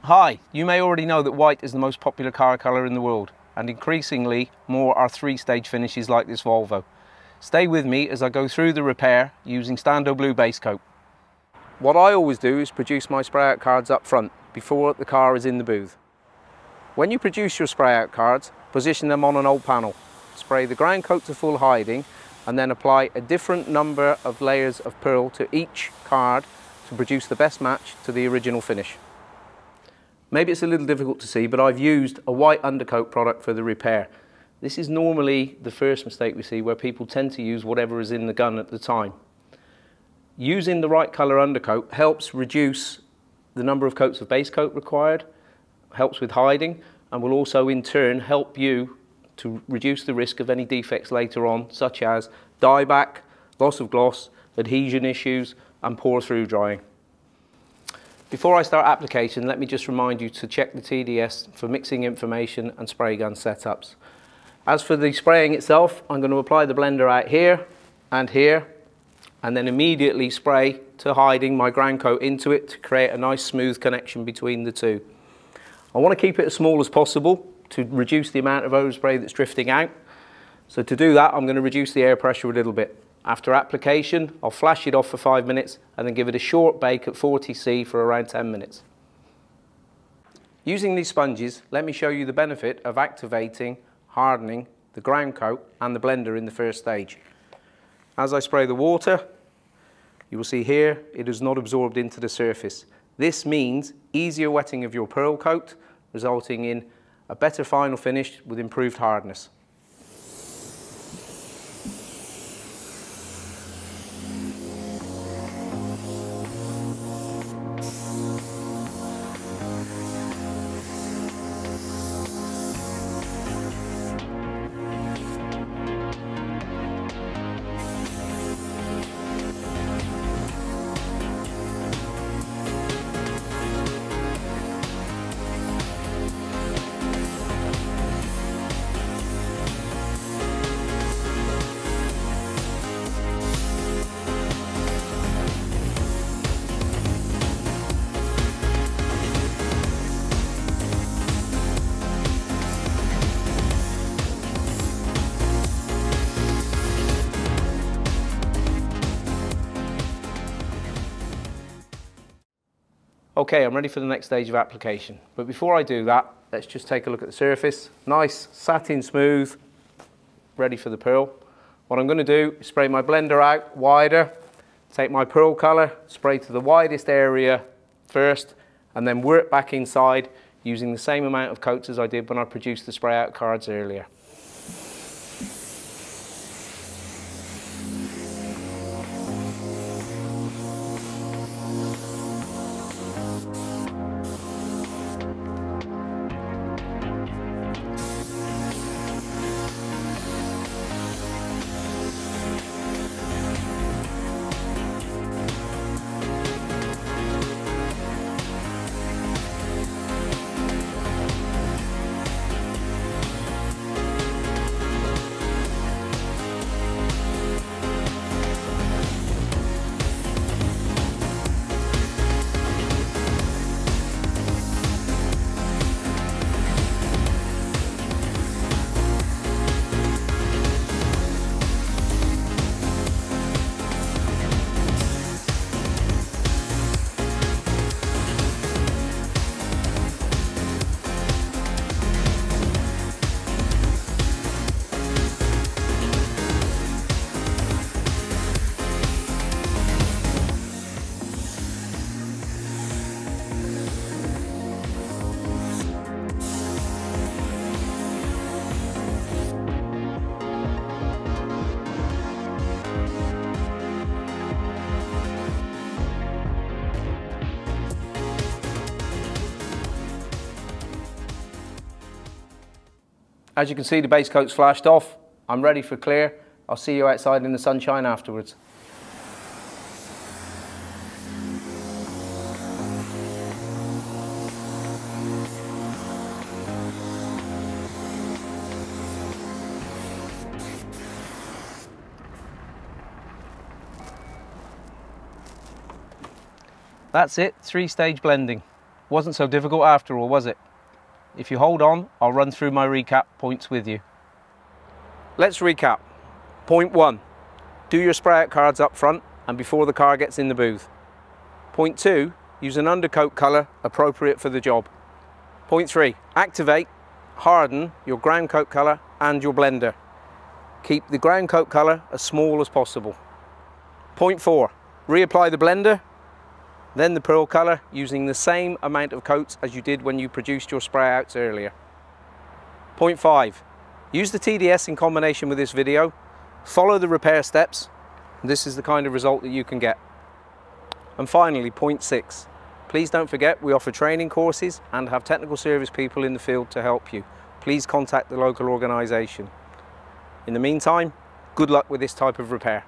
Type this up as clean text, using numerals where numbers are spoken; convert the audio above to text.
Hi, you may already know that white is the most popular car colour in the world, and increasingly more are three-stage finishes like this Volvo. Stay with me as I go through the repair using Standoblue Basecoat. What I always do is produce my spray out cards up front before the car is in the booth. When you produce your spray out cards, position them on an old panel. Spray the ground coat to full hiding and then apply a different number of layers of pearl to each card to produce the best match to the original finish. Maybe it's a little difficult to see, but I've used a white undercoat product for the repair. This is normally the first mistake we see, where people tend to use whatever is in the gun at the time. Using the right colour undercoat helps reduce the number of coats of base coat required, helps with hiding, and will also in turn help you to reduce the risk of any defects later on, such as dieback, loss of gloss, adhesion issues, and pour through drying. Before I start application, let me just remind you to check the TDS for mixing information and spray gun setups. As for the spraying itself, I'm going to apply the blender out here, and then immediately spray to hiding my ground coat into it to create a nice smooth connection between the two. I want to keep it as small as possible to reduce the amount of overspray that's drifting out. So to do that, I'm going to reduce the air pressure a little bit. After application, I'll flash it off for 5 minutes and then give it a short bake at 40°C for around 10 minutes. Using these sponges, let me show you the benefit of activating, hardening the ground coat and the blender in the first stage. As I spray the water, you will see here it is not absorbed into the surface. This means easier wetting of your pearl coat, resulting in a better final finish with improved hardness. Okay, I'm ready for the next stage of application. But before I do that, let's just take a look at the surface. Nice, satin smooth, ready for the pearl. What I'm going to do is spray my blender out wider, take my pearl colour, spray to the widest area first, and then work back inside using the same amount of coats as I did when I produced the spray out cards earlier. As you can see, the base coat's flashed off. I'm ready for clear. I'll see you outside in the sunshine afterwards. That's it, 3-stage blending. Wasn't so difficult after all, was it? If you hold on, I'll run through my recap points with you. Let's recap. Point 1. Do your spray out cards up front and before the car gets in the booth. Point 2. Use an undercoat colour appropriate for the job. Point 3. Activate, harden your ground coat colour and your blender. Keep the ground coat colour as small as possible. Point 4. Reapply the blender, then the pearl colour using the same amount of coats as you did when you produced your spray outs earlier. Point 5. Use the TDS in combination with this video. Follow the repair steps. This is the kind of result that you can get. And finally, point 6. Please don't forget we offer training courses and have technical service people in the field to help you. Please contact the local organisation. In the meantime, good luck with this type of repair.